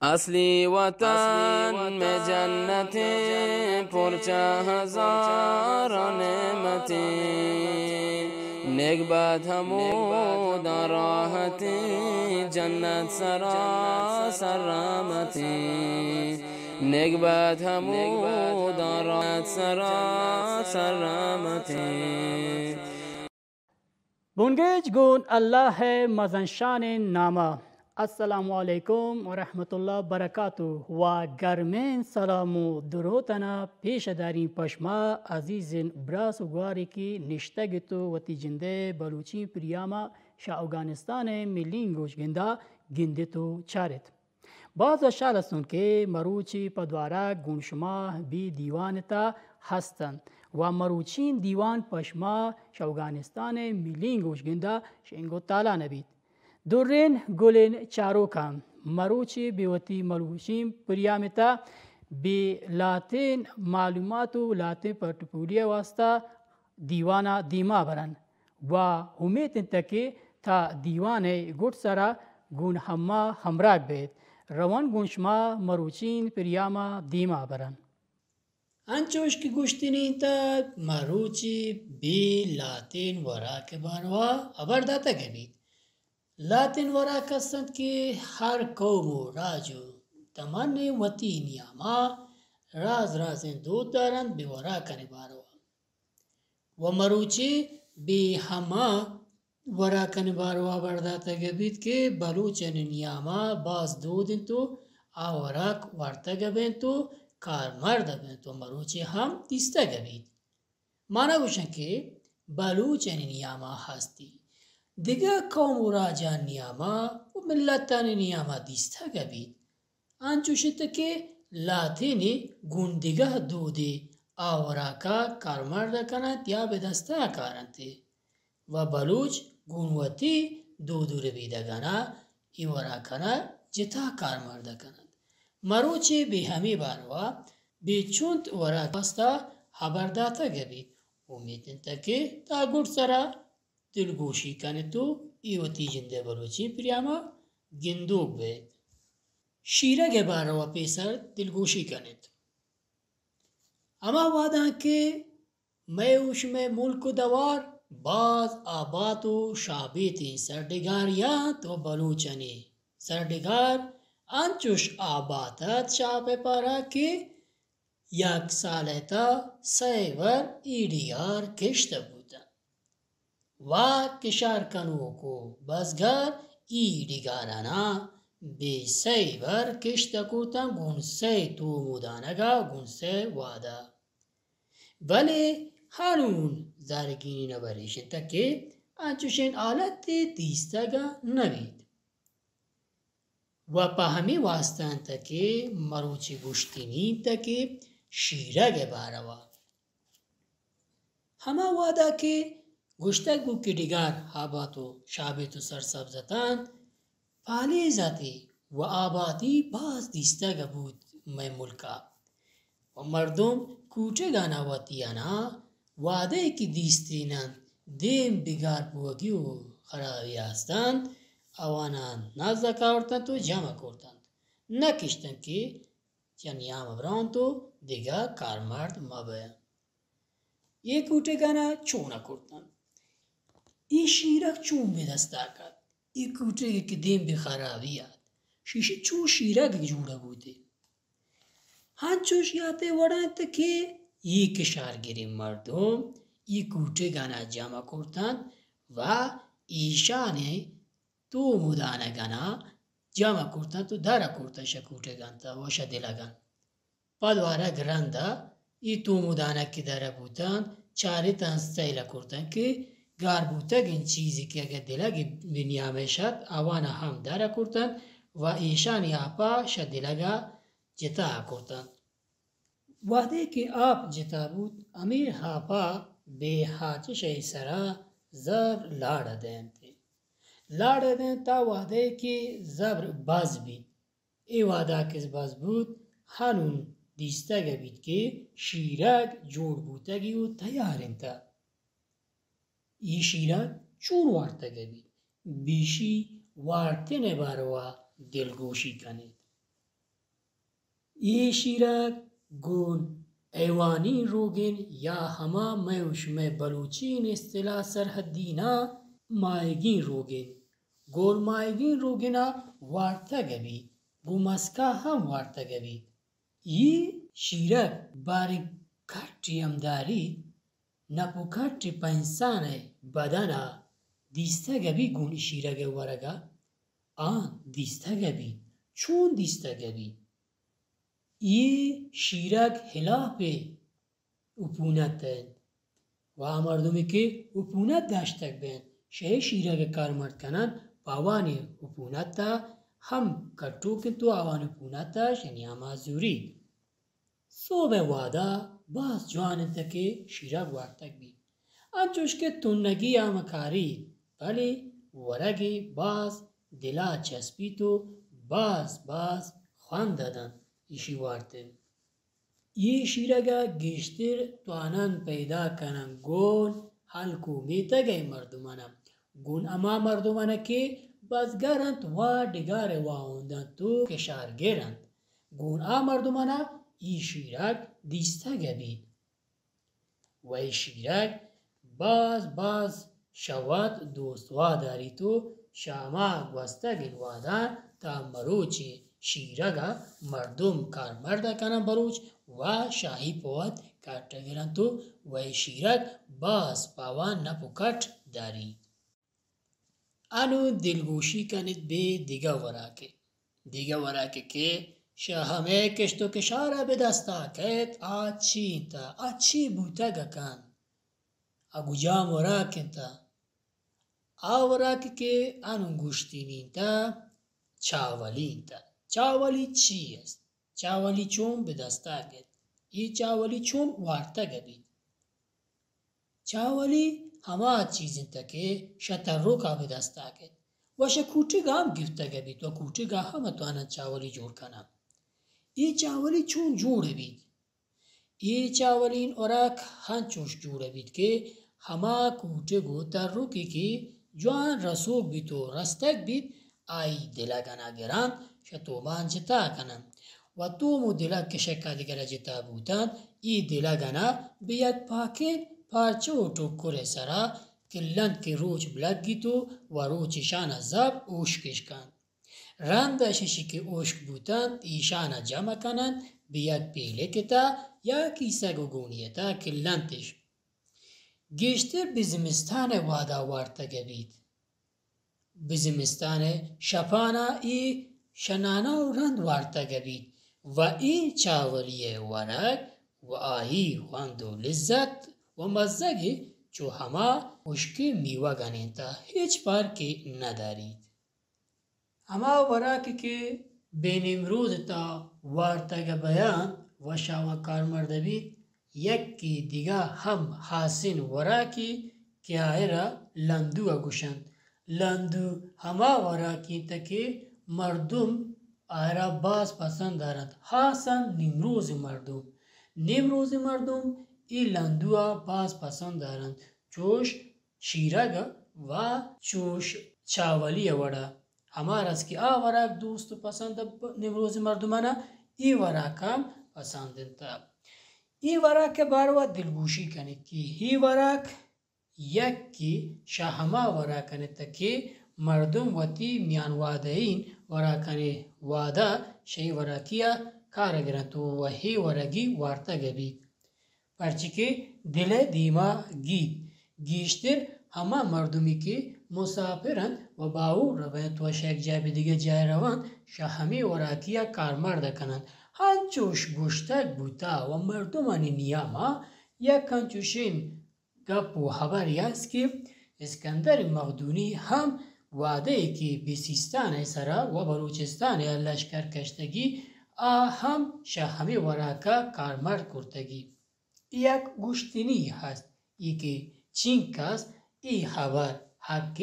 اصلی وطن میں جنتیں پرچہ ہزاروں نعمتیں نیک بات حمود راحتیں جنت سراسر رحمتیں نیک بات حمود راحت سراسر رحمتیں. بونگیج گون الله مزنشان نامه. السلام علیکم و رحمت الله برکاته و گرمین سلام و درودنا پیش دارین پشما عزیزین براس و گواری کی نشتگی تو و تیجنده بلوچی پریاما شا افغانستان ملین گوش گنده تو چارت. باز شالستون که مروچی پدوارا گونشما بی دیوانتا هستند و مروچین دیوان پشما شوگانستان میلین گوشگنده شنگو تالا نبید. دورین گلین چاروکان مروچی بیوتی مروچین پریامتا بی لاتین معلومات و لاتین پرتپولیه واسطه دیوانا دیما برن و امید تکی تا دیوان گوٹ سرا گون همراک بید روان گونشما مروچین پریاما دیما برن. انچوش که گوشتینی تا مروچی بی لاتین وراک باروا ابرداتا گبید. لاتین وراک هستند که هر قوم و راجو تمنی وطی نیاما راز دود دارند بی وراکانی باروا و مروچی بی همه وراکانی باروا برداتا گبید که بلوچن نیاما باز دودن تو آوراک ورتا گبین تو کارمرد بین تو مروچی هم دیسته گبید. مانا گوشن که بلوچن نیاما هستی دیگه قوم و راجان نیاما و ملتان نیاما دیسته گبید. انچوشت که لاتینی گوندگه دودی آوراکا کارمرد کنند یا به دسته کارنده و بلوچ گونوتی دودو رو بیدگانا ای وراکانا جتا کارمرد کنند. مروچی بی همی باروا بی چونت وراک واسطه خبرداتا گبید. امیدن تا که تا گوٹ سرا دلگوشی کنه تو ایو تیجنده بلوچی پریاما گندوگ بید. شیرگ باروا پیسر دلگوشی کنه تو. اما وادن که میوش میں ملک دوار باز آباد و شابیتی سردگاریات و بلوچنی سردگار انچوش آبادت شاپ پارا که یک سالتا سیور ایڈیار کشت بودن و کشارکنو کو بزگر ایڈیگارانا بی سیور کشت کوتن گونسه تو مودانگا گونسه وادا ولی هنون زارگینی نبریشن تا که انچوشین آلت دیستگا نبید. و پا همی واسطان تا که مروچی گوشتینی تا که شیرگ باروا همه وادا که گوشتک بو که دیگر حاباتو شابتو سرسبزتان پالی زاتی و آبادی باز دیستگ بود می ملکا و مردم کوچه گانا واتیانا واده که دیستینن دیم بگار بوگی و خرابی هستند اوانان نازا کارتن تو جمع کردند نکشتن که چنیام بران تو دیگه کارمرد مبه یه کوٹه گانا چونا کردن این شیرک چون به دستا کرد این کوٹه که دیم به خرابیات شیشه چون شیرک جوڑا بوده هنچوش یاته وران تا که یه کشارگیری مردم این کوٹه گانا جمع کردن و ایشانه تو مودانه گنا جمع کردن تو دارا کردن شکوٹه گانتا و شدلگان پادوارا گراندا ای تو مودانه که دارا بودن چاره تنستایل کردن که گار بوتا گین چیزی که اگر دلگی بنیامه شد آوانا هم دارا کردن و ایشانی آپا شدلگا جتا کردن وحده که آپ جتا بود امیر آپا به حاجش ایسرا زبر لاڑا دین تی لاڑا دین تا وحده که زبر باز بید ای وحده که باز بود هنون دیسته بید که شیرک جور بودگی و تیارین تا ای شیرک چون وارتا بید بیشی وارتن باروا دلگوشی کنید ای شیرک گون ایوانی روگین یا هما میوشم بلوچین اصطلاح سرحدینا مایگین روگین گول مایگین روگینا وارتگبی گومسکا هم وارتگبی ای شیرک باری کٹی امداری نپو کٹی پنسانه بدنا دیستگبی گون شیرک ورگا آن دیستگبی چون دیستگبی ای شیرک هلاپ اپونت و مردمی که اپونت داشتک بین شه شیرک کار مرد کنن باوانی اپونت تا هم کٹو که تو آوان اپونت تا شنی آمازوری صوب وادا باز جوان تکه شیرک وارتک بی انچوش که تونگی آمکاری بلی ورگی باز دلا چسبی تو باز خوان دادن ایشی وارته یه شیرگا گشتر توانن پیدا کنن گون حلکو میتا گئی مردمانم گون اما مردمانه که بازگرند و دگار واوندن تو کشارگرند گون مردمانه ای شیرک دیسته گبید و ای شیرک باز شواد دوست واداری تو شاما گوسته گل وادان تا مروچی شیرگا مردم کار مرده کنن بروچ و شاهی پواد کارتگرن تو و شیرک باز پاوان نپوکٹ داری انو دلگوشی کنید به دیگه وراکه که شاهمه کشتو کشاره به دستا کت آچی بوتگا کن اگو جام وراکن تا وراکه که انو گوشتینین تا چاولین تا چاولی چی است؟ چاولی چون به دست آگد ای چاولی چون وارتگ بید چاولی همه چیزین تا که شتر کا به دست آگد و شکوچه گام گفتگ بید و کوچه گا همه تو آنن چاولی جور کنم ای چاولی چون جوره بید ای چاولین اوراک هنچوش جوره بید که همه کوچه گو تر روکی که جوان رسوک بید و رستگ بید آی دلگنا گران شتومان جتا کنن و تو مو دلگ کشکا دیگر جتا بودن ای دلگنا بیاد پاکین پارچه و ٹوکر سرا کلند که روچ بلگی تو و روچ شان زب اوشکش کن رند ششی که اوشک بودن ایشان جمع کنن بیاد پیله کتا یا کیسه گونیتا کلندش گشتر بزمستان وادا وارتگ بید بزمستان شپانا ای شنانا و رند وارتگ بید و ای چاولی ورگ و آهی خوند و لذت و مزگی چو همه اشکی میوه گنین تا هیچ فرقی ندارید اما وراکی که بین امروز تا وارتگ بیان و شاوه کارمرد بید یکی دیگه هم حاسین وراکی که آیرا لندو گوشند لندو همه وراکی تکه مردم آیرا باز پسند دارند خاصا نیمروز مردم ای لندو باز پسند دارند چوش شیرگا و چوش چاولی وڑا همار از که وراک دوست پسند نیمروز مردمانه ای وراک هم پسند تا ای وراک بارو دلگوشی کنید که ای وراک یکی شاهما وراکنه تکی مردم وتی میان واده این وراکنه واده شی وراکیا کارگرن تو و هی ورگی وارتگ بید پرچی که دل دیما گیشتر همه مردمی که مسافرن و باور روید و شک جای دیگه جای روان شاهمی وراکیا کارمرد کنن هنچوش گوشتک بوتا و مردمانی نیاما یک هنچوشین گپ و خبری است که اسکندر مقدونی هم وعده ای که به سیستان سرا و بلوچستان لشکر کشتگی هم شاهمی وراکا کارمرد کرتگی یک گوشتنی هست ای که چین کس ای خبر حق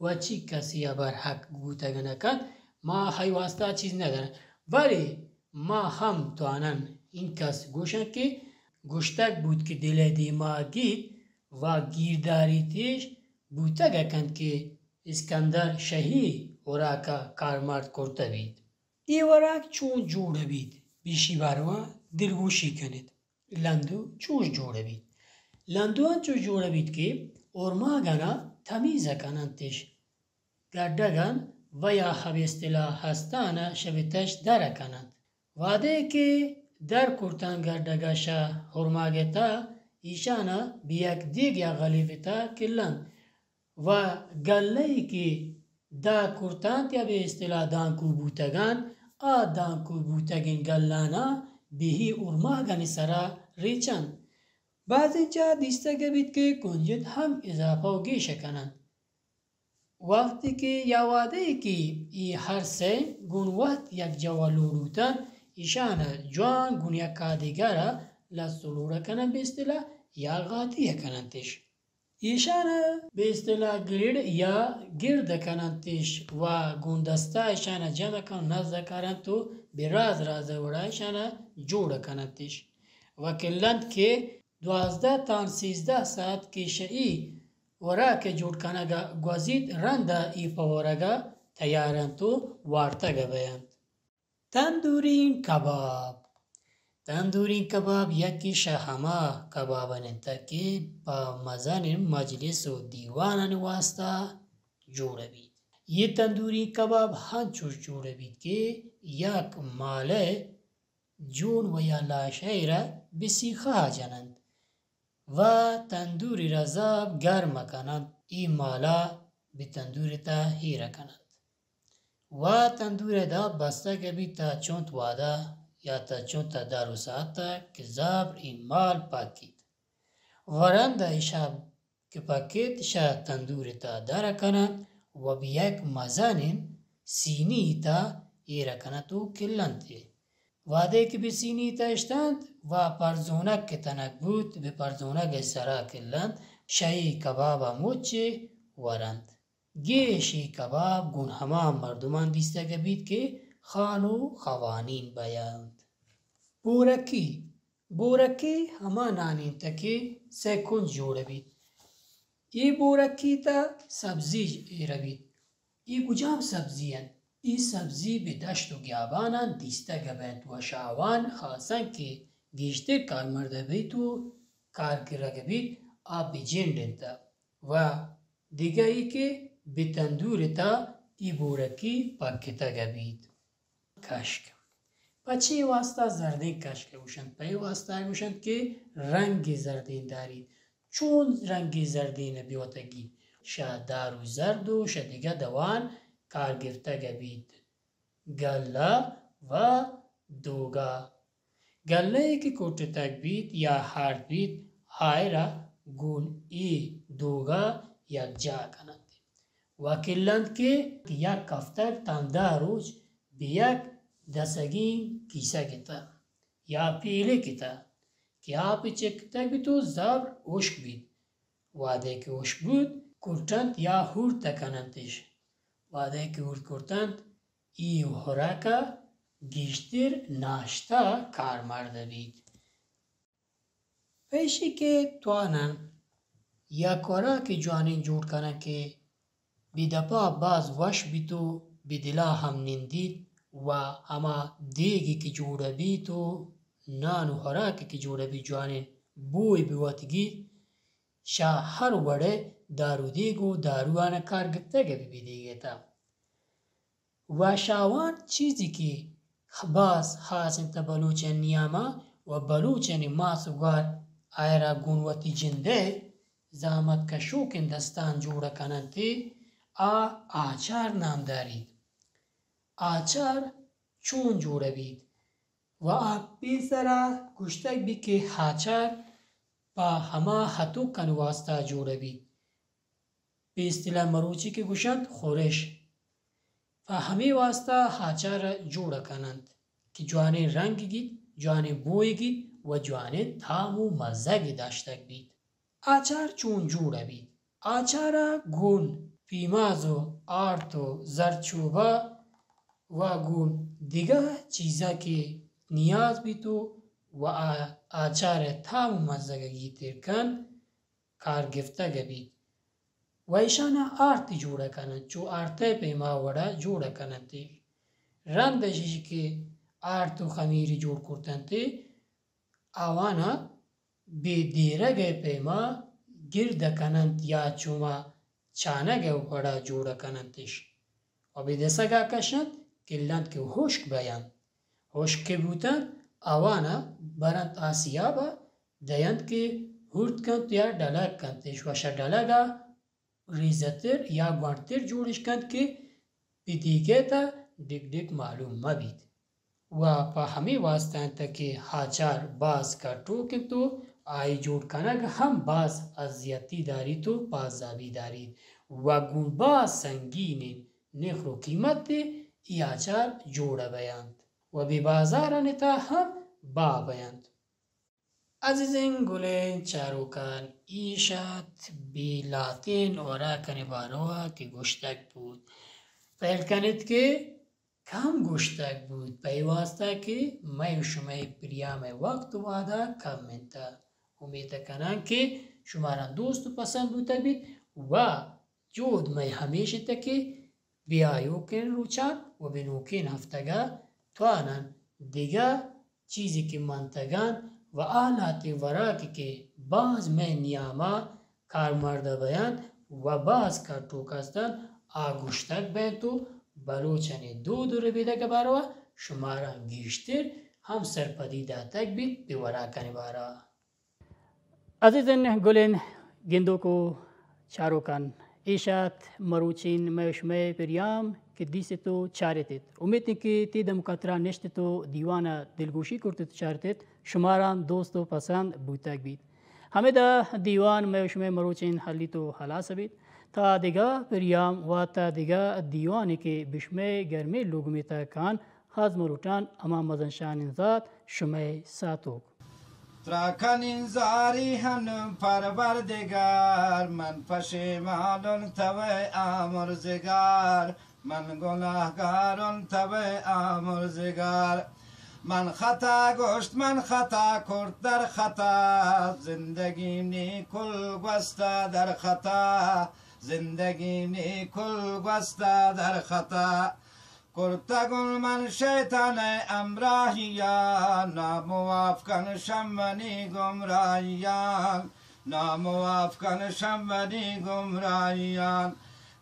و چی کسی خبر حق گوتگ نکن ما حیواستا چیز ندارن ولی ما هم توانن این کس گوشن که گوشتک بود که دل دیما گید و گیرداری تیش بوتگ کند که اسکندر شهی وراکا کارمرد کرده بید ای وراک چون جوڑه بید بیشی باروا دلگوشی کنید لندو چوش جوړه بید لندوان چوش جوړه بید که ارماغانا تمیزه کنندش گردگان و یا به اصطلاح هستانه شبتش دره کنند واده که در کرتان گردگاشا ارماغتا ایشانا بیک دیگ یا غلیفتا کلند و گلهی که دا کرتان یا به اصطلاح دانکو بوتگان دانکو بوتگین گلانا بهی ارماغانی سرا ریچند بعض اینجا دیسته گبید که کنجد هم اضافه و گیشه کنند وقتی که یا واده که ای هر سه گون وقت یک جوالوروتن ایشان جوان گون یک کادگره لسلوره کنن به اصطلاح یا غاتیه کنندش ایشان به اصطلاح گرد یا گرد کنندش و گوندسته ایشان جمع کن نزد کردن تو به راز وڑا ایشان جوڑ کنندش و کلند که 12 تا 13 ساعت که شئی ورا که جوڑ کنگا گوزید رنده ای پاورگا تیارن تو وارتگا بیند تندورین کباب تندورین کباب یکی شهما کبابانتا که با مزان مجلس و دیوانان واسطه جوڑه بید یہ تندورین کباب هنچوش جوڑه بید که یک ماله جون و یا لاشه را بسیخه جنند و تندوری را زاب گرم کنند ای مالا به تندوری تا هیره کنند و تندوری دا بسته کبی تا چونت واده یا تا چونت دارو ساعتا که زابر ای مال پاکید ورند ایشا که پاکید شا تندوری تا داره کنند و بی یک مزانین سینی تا هیره کنند و کلنده واده که به سینی تا اشتند و پرزونک که تنک بود به پرزونک سرا کلند شایی کبابا موچه ورند گیشی کباب گون همه مردمان دیسته گبید که خانو خوانین بیاند بورکی همه نانین تا که سکون جوڑه بید ای بورکی تا سبزی ایره بید ای کجام سبزی هن ای سبزی به دشت و گیابانان دیسته گبند و شاوان خاصن که گیشتر کار مرده بید و کار کرده بید آب بجندن تا و دیگه ای که به تندور تا ای بورکی پاکتا گبید کشک پچه واسطه زردین کشک گوشند پای واسطه گوشند که رنگ زردین دارید چون رنگ زردین بیوتگی شا دارو زرد و شا دیگه دوان کار گرفته گبید گله و دوگا گله که کوچه تک بید یا هارد بید آیرا گون ای دوگا یک جا کنند و کلند که یک کفتک تانده روز به یک دستگین کیسه گتا یا پیله گتا که آپی چکتک بید و زبر اشک بید واده که اشک بود کرتند یا هورد تکنندش واده که هورد کرتند ای خوراکا گیشتر ناشتا کار مرده بید پیشی که توانن یا خوراک جوانین جوڑ کنن که بیدپا باز وش بیتو بدلا هم نندید و اما دیگی که جوڑه بیتو نان و خوراکی که جوڑه بی جوانین بوی بیواتگید شا هر وڑه دارو دیگو داروان کار گفته بی دیگه تا و شاوان چیزی که باز خاصن تا بلوچن نیاما و بلوچن ماسوگار آیرا گونوتی جنده زامت کشوکن دستان جوڑه کننتی آچار نام دارید آچار چون جوڑه بید و آپی سرا گشتک بی که آچار با همه حتو کن واسطه جوڑه بید به اصطلاح مروچی که گوشند خورش و همه واسطه آچار جوڑه کنند که جوانه رنگ گید جوانه بوی گید و جوانه تام و مزگ داشتک بید آچار چون جوڑه بید آچار گون پیماز و آرت و زرچوبه و گون دیگه چیزا که نیاز بیتو و آچار تام و مزگی ترکن کار گفته بید و ایشان آرتی جوڑه کنند چو آرته پیما وڑا جوڑه کنند رندشی که आर्थ व खमीरी जोड़ करते आवाना बेदेरगे पेमा गिर्द कनंत या चुमा चानगे बड़ा जोड़ा कनंतिश और बेदसगा कशंत किल्लंत के होश्क बयान होश्क के बूतन आवाना बरंत आसियाबा दयंत के हुर्तकंत या डलक कंतिश वशा डलगा रिजतिर या ग्वांतिर जोड़िश कंत के पितिकेता डिग डिग मालूम मबीत वा हमें वास्ता तक के हाचार बाज का टोके तो आई जोड़ कनग हम बाज अजियती दारी तो पाजाबी दारी व गुबा संगीन नेखरो कीमत याचार जोड़ा बयान व बेबाजार नेता हम बा बयान अजीज़िन गुलें चारोकान ईशात बिलातिन और कने बारोआ की गुश्तक بود पहल कनित के कम गुश्तक بود पैवास्ता के मैं शुमाई प्रिया में वक्त वादा कम मिनता उम्मीद करना कि शुमारा दोस्त पसंद बुता भी वा जोद मैं हमेशा तक के बियायो के रुचान व बिनोकिन हफ्तगा त्वानन दिगा चीज़ की मंतगान व आलात वराक के बाज में नियामा कारमर्द बयान व बाज का टोकास्तन आगुश्तक बैन तो बलोचने दो रुबीदा के बारवा शुमारा गिश्तिर हम सरपदीदा तक भी बेवरा करने बारा अजीज़न गुलेन गिंदो को चारोकान ईशात मरुचिन मैशमे पिरियाम कि दिसे तो चारेतित उम्मीद कि तीदम कतरा निश्चित तो दीवाना दिलगोशी करते चारतित शुमारान दोस्तों पसंद बूतक बीत हमें दा दीवान मैशमे मरुचिन हली तो हला सबीत تا دیگه پریام و تا دیگه دیوانی که بشمه گرمی لوگمیتا کان خاز مروتان اما مزنشان ذات شمه ساتوک تراکن انزاری هنم پروردگار من پشیمانم توی آمرزگار من گناهگارم توی آمرزگار من خطا گشت من خطا کرد در خطا زندگی نیکل گسته در خطا زندگی نیکل گسته در خطا کرتگل من شیطان امراهیان ناموافقن شمنی گمراهیان ناموافقن شمنی گمراهیان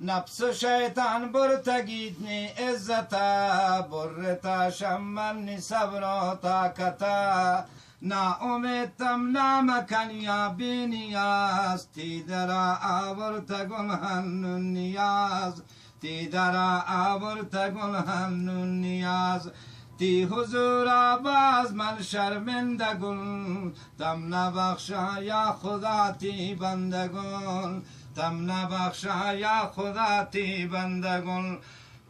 نفس شیطان برتگیدنی عزتا برتا شمنی صبر و طاقتا نا امیدتم نامکن یا بی نیاز تی درا آورت گل هنون نیاز تی درا آورت گل هنون نیاز تی حضور آواز من شرمنده گل تم نبخشا یا خدا تی بنده گل تم نبخشا یا خدا تی بنده گل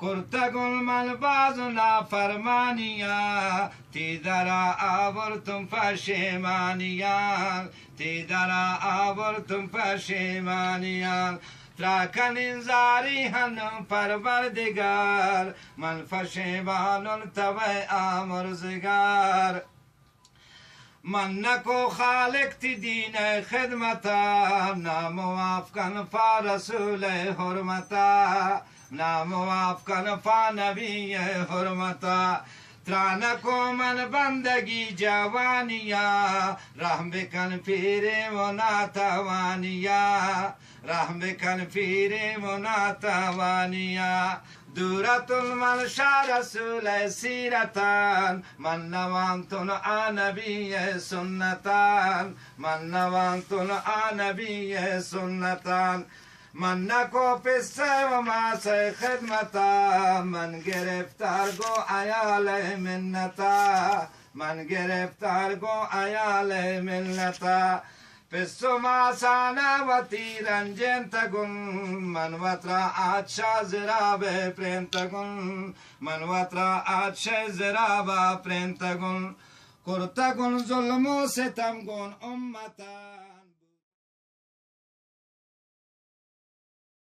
کرتگل من باز نافرمانیا تی درا آورتم پشیمانیان تی درا آورتم پشیمانیان تراکن انزاری هنم پروردگار من پشیمانم توی آمرزگار من نکو خالق تی دین خدمتا ناموافقن فا رسول حرمتا ناموافقن فا نبی حرمتا ترانکو من بندگی جوانیا رحم بکن پیر و ناتوانیا رحم بکن پیر و ناتوانیا دورت من شا رسول سیرتان من نوانتون آنبی سنتان من نوانتون آنبی سنتان من نکو پسه و ماسه خدمتا من گرفتار گو ایال منتا من گرفتار گو ایال منتا پسو ماسانا و تیرنجن تگون من وطرا آتشا زراب پرنتگون من وطرا آتشا زراب پرنتگون کرتگون ظلم و ستمگون امتا